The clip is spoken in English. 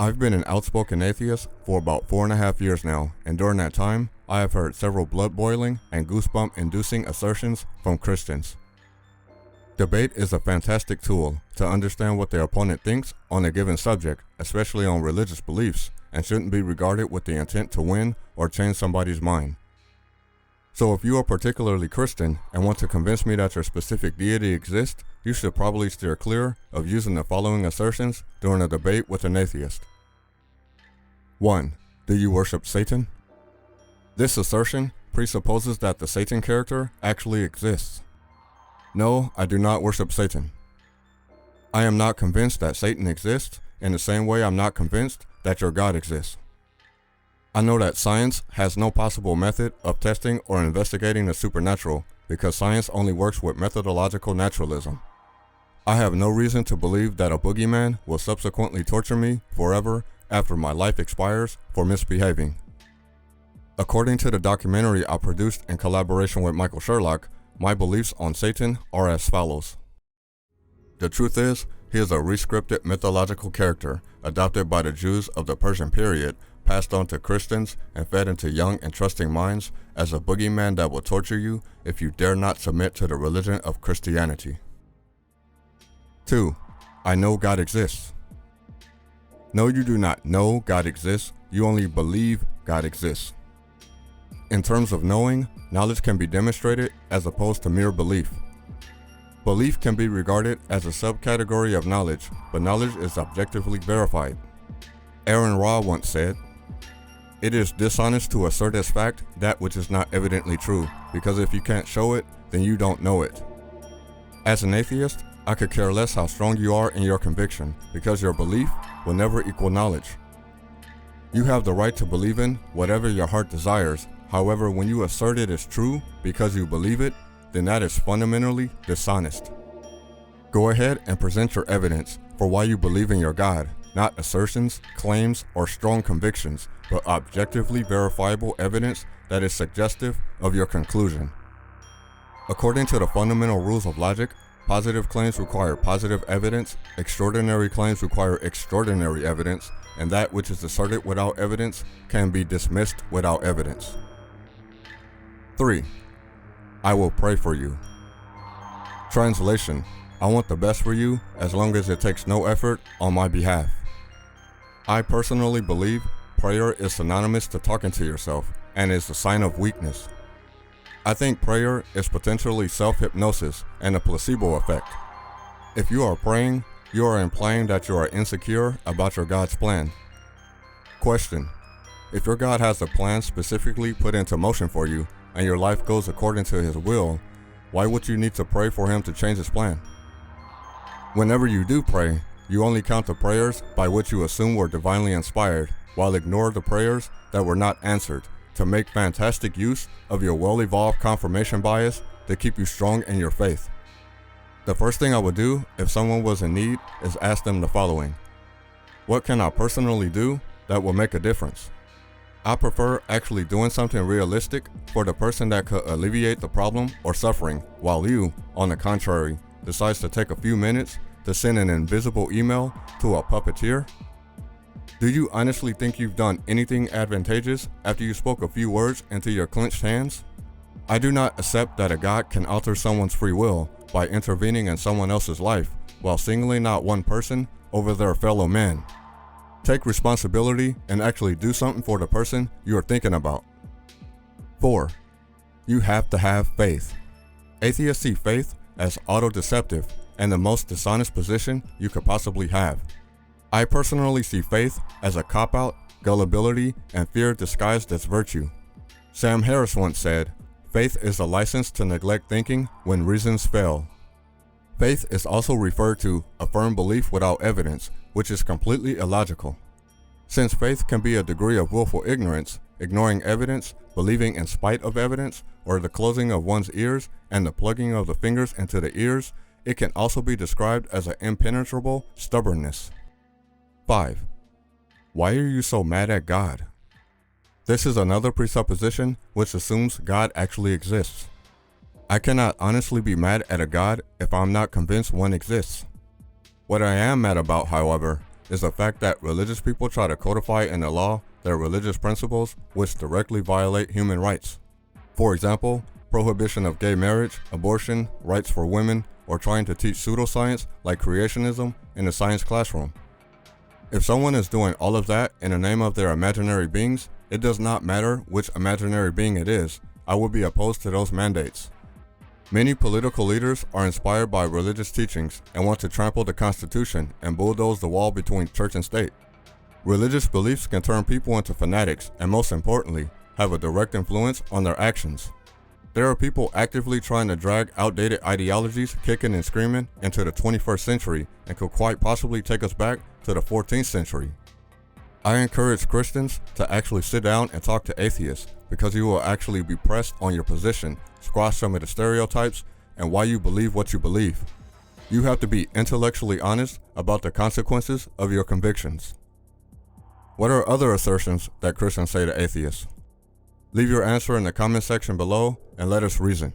I've been an outspoken atheist for about 4.5 years now, and during that time, I have heard several blood-boiling and goosebump-inducing assertions from Christians. Debate is a fantastic tool to understand what their opponent thinks on a given subject, especially on religious beliefs, and shouldn't be regarded with the intent to win or change somebody's mind. So if you are particularly Christian and want to convince me that your specific deity exists, you should probably steer clear of using the following assertions during a debate with an atheist. 1. Do you worship Satan? This assertion presupposes that the Satan character actually exists. No, I do not worship Satan. I am not convinced that Satan exists in the same way I'm not convinced that your God exists. I know that science has no possible method of testing or investigating the supernatural because science only works with methodological naturalism. I have no reason to believe that a boogeyman will subsequently torture me forever after my life expires for misbehaving. According to the documentary I produced in collaboration with Michael Sherlock, my beliefs on Satan are as follows. The truth is, he is a rescripted mythological character adopted by the Jews of the Persian period, passed on to Christians and fed into young and trusting minds as a boogeyman that will torture you if you dare not submit to the religion of Christianity. 2. I know God exists. No, you do not know God exists, you only believe God exists. In terms of knowing, knowledge can be demonstrated as opposed to mere belief. Belief can be regarded as a subcategory of knowledge, but knowledge is objectively verified. Aaron Ra once said, "It is dishonest to assert as fact that which is not evidently true, because if you can't show it, then you don't know it." As an atheist, I could care less how strong you are in your conviction, because your belief will never equal knowledge. You have the right to believe in whatever your heart desires. However, when you assert it is true because you believe it, then that is fundamentally dishonest. Go ahead and present your evidence for why you believe in your God, not assertions, claims, or strong convictions, but objectively verifiable evidence that is suggestive of your conclusion. According to the fundamental rules of logic, positive claims require positive evidence, extraordinary claims require extraordinary evidence, and that which is asserted without evidence can be dismissed without evidence. 3. I will pray for you. Translation: I want the best for you as long as it takes no effort on my behalf. I personally believe prayer is synonymous to talking to yourself and is a sign of weakness. I think prayer is potentially self-hypnosis and a placebo effect. If you are praying, you are implying that you are insecure about your God's plan. Question: if your God has a plan specifically put into motion for you, and your life goes according to his will, why would you need to pray for him to change his plan? Whenever you do pray, you only count the prayers by which you assume were divinely inspired, while ignore the prayers that were not answered, to make fantastic use of your well-evolved confirmation bias to keep you strong in your faith. The first thing I would do if someone was in need is ask them the following. What can I personally do that will make a difference? I prefer actually doing something realistic for the person that could alleviate the problem or suffering, while you, on the contrary, decides to take a few minutes to send an invisible email to a puppeteer. Do you honestly think you've done anything advantageous after you spoke a few words into your clenched hands? I do not accept that a God can alter someone's free will by intervening in someone else's life while singling out one person over their fellow man. Take responsibility and actually do something for the person you are thinking about. 4. You have to have faith. Atheists see faith as auto-deceptive and the most dishonest position you could possibly have. I personally see faith as a cop-out, gullibility, and fear disguised as virtue. Sam Harris once said, "Faith is a license to neglect thinking when reasons fail." Faith is also referred to a firm belief without evidence, which is completely illogical. Since faith can be a degree of willful ignorance, ignoring evidence, believing in spite of evidence, or the closing of one's ears and the plugging of the fingers into the ears, it can also be described as an impenetrable stubbornness. 5. Why are you so mad at God? This is another presupposition which assumes God actually exists. I cannot honestly be mad at a God if I'm not convinced one exists. What I am mad about, however, is the fact that religious people try to codify in the law their religious principles which directly violate human rights. For example, prohibition of gay marriage, abortion, rights for women, or trying to teach pseudoscience like creationism in the science classroom. If someone is doing all of that in the name of their imaginary beings, it does not matter which imaginary being it is, I would be opposed to those mandates. Many political leaders are inspired by religious teachings and want to trample the Constitution and bulldoze the wall between church and state. Religious beliefs can turn people into fanatics and, most importantly, have a direct influence on their actions. There are people actively trying to drag outdated ideologies kicking and screaming into the 21st century and could quite possibly take us back to the 14th century. I encourage Christians to actually sit down and talk to atheists because you will actually be pressed on your position, squash some of the stereotypes, and why you believe what you believe. You have to be intellectually honest about the consequences of your convictions. What are other assertions that Christians say to atheists? Leave your answer in the comment section below and let us reason.